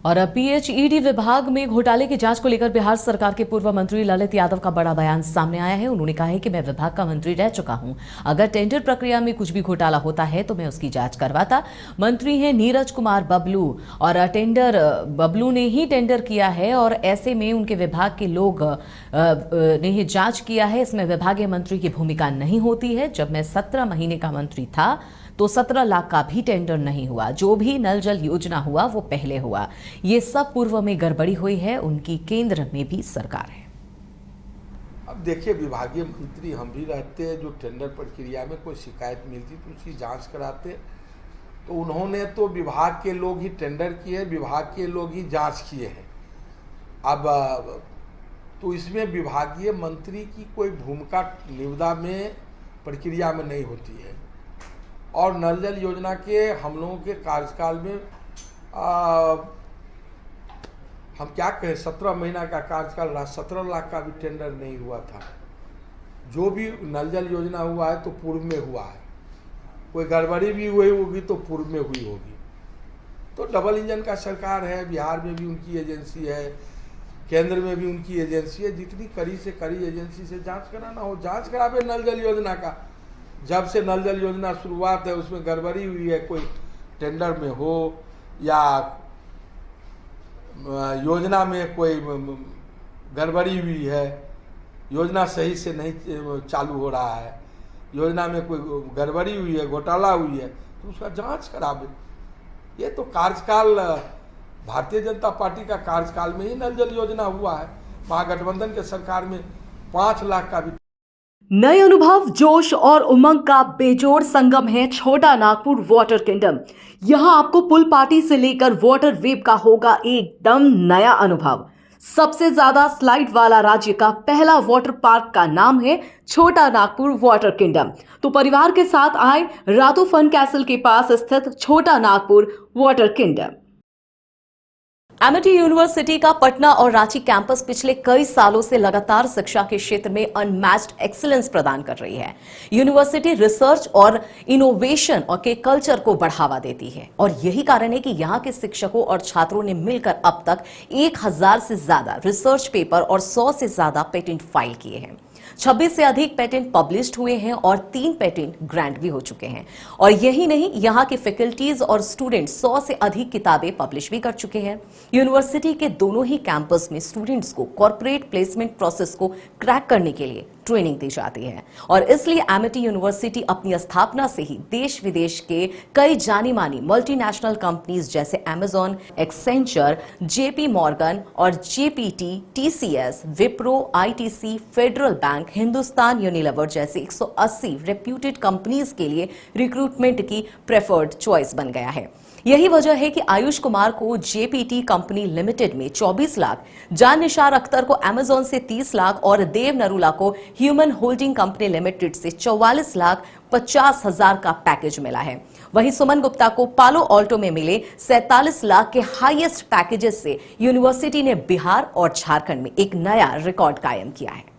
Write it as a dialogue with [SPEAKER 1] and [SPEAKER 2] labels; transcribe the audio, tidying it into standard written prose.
[SPEAKER 1] और अब पीएचईडी विभाग में घोटाले की जांच को लेकर बिहार सरकार के पूर्व मंत्री ललित यादव का बड़ा बयान सामने आया है। उन्होंने कहा है कि मैं विभाग का मंत्री रह चुका हूं, अगर टेंडर प्रक्रिया में कुछ भी घोटाला होता है तो मैं उसकी जांच करवाता। मंत्री हैं नीरज कुमार बबलू और टेंडर बबलू ने ही टेंडर किया है और ऐसे में उनके विभाग के लोग ने ही जांच किया है। इसमें विभागीय मंत्री की भूमिका नहीं होती है। जब मैं 17 महीने का मंत्री था तो 17 लाख का भी टेंडर नहीं हुआ। जो भी नल जल योजना हुआ वो पहले हुआ। ये सब पूर्व में गड़बड़ी हुई है, उनकी केंद्र में भी सरकार है।
[SPEAKER 2] अब देखिए, विभागीय मंत्री हम भी रहते हैं, जो टेंडर प्रक्रिया में कोई शिकायत मिलती तो उसकी जांच कराते। तो उन्होंने तो विभाग के लोग ही टेंडर किए, विभाग के लोग ही जांच किए हैं। अब तो इसमें विभागीय मंत्री की कोई भूमिका निविदा में प्रक्रिया में नहीं होती है। और नल जल योजना के हम लोगों के कार्यकाल में हम क्या कहें, 17 महीना का कार्यकाल रहा, 17 लाख का भी टेंडर नहीं हुआ था। जो भी नल जल योजना हुआ है तो पूर्व में हुआ है, कोई गड़बड़ी भी हुई होगी तो पूर्व में हुई होगी। तो डबल इंजन का सरकार है, बिहार में भी उनकी एजेंसी है, केंद्र में भी उनकी एजेंसी है। जितनी कड़ी से कड़ी एजेंसी से जांच कराना हो जांच करावे। नल जल योजना का जब से नल जल योजना शुरुआत है उसमें गड़बड़ी हुई है, कोई टेंडर में हो या योजना में कोई गड़बड़ी हुई है, योजना सही से नहीं चालू हो रहा है, योजना में कोई गड़बड़ी हुई है, घोटाला हुई है, तो उसका जांच करावे। ये तो कार्यकाल भारतीय जनता पार्टी का कार्यकाल में ही नल जल योजना हुआ है। महागठबंधन के सरकार में 5 लाख का भी।
[SPEAKER 1] नए अनुभव, जोश और उमंग का बेजोड़ संगम है छोटा नागपुर वाटर किंगडम। यहां आपको पुल पार्टी से लेकर वाटर वेव का होगा एकदम नया अनुभव। सबसे ज्यादा स्लाइड वाला राज्य का पहला वाटर पार्क का नाम है छोटा नागपुर वाटर किंगडम। तो परिवार के साथ आए रातू फन कैसल के पास स्थित छोटा Nagpur water kingdom. Amity university का पटना और रांची कैंपस पिछले कई सालों से लगातार शिक्षा के क्षेत्र में अनमैच्ड एक्सीलेंस प्रदान कर रही है। यूनिवर्सिटी रिसर्च और इनोवेशन और के कल्चर को बढ़ावा देती है और यही कारण है कि यहां के शिक्षकों और छात्रों ने मिलकर अब तक 1000 से ज्यादा रिसर्च पेपर और 100 से ज्यादा पेटेंट फाइल किए हैं। 26 से अधिक पेटेंट पब्लिश्ड हुए हैं और 3 पेटेंट ग्रांट भी हो चुके हैं। और यही नहीं, यहाँ के फैकल्टीज और स्टूडेंट 100 से अधिक किताबें पब्लिश भी कर चुके हैं। यूनिवर्सिटी के दोनों ही कैंपस में स्टूडेंट्स को कॉर्पोरेट प्लेसमेंट प्रोसेस को क्रैक करने के लिए ट्रेनिंग दी जाती है और इसलिए एमिटी यूनिवर्सिटी अपनी स्थापना से ही देश विदेश के कई जानी मानी मल्टीनेशनल कंपनीज जैसे अमेजॉन, एक्सेंचर, जेपी मॉर्गन और GPT, TCS, Wipro, ITC, federal bank, Hindustan Unilever जैसे 180 रेप्यूटेड कंपनीज के लिए रिक्रूटमेंट की प्रेफर्ड चॉइस बन गया है। यही वजह है कि आयुष कुमार को जेपीटी कंपनी लिमिटेड में 24 लाख, जान निशार अख्तर को अमेजॉन से 30 लाख और देव नरूला को ह्यूमन होल्डिंग कंपनी लिमिटेड से 44 लाख 50 हजार का पैकेज मिला है। वहीं सुमन गुप्ता को पालो ऑल्टो में मिले 47 लाख के हाईएस्ट पैकेजेस से यूनिवर्सिटी ने बिहार और झारखंड में एक नया रिकॉर्ड कायम किया है।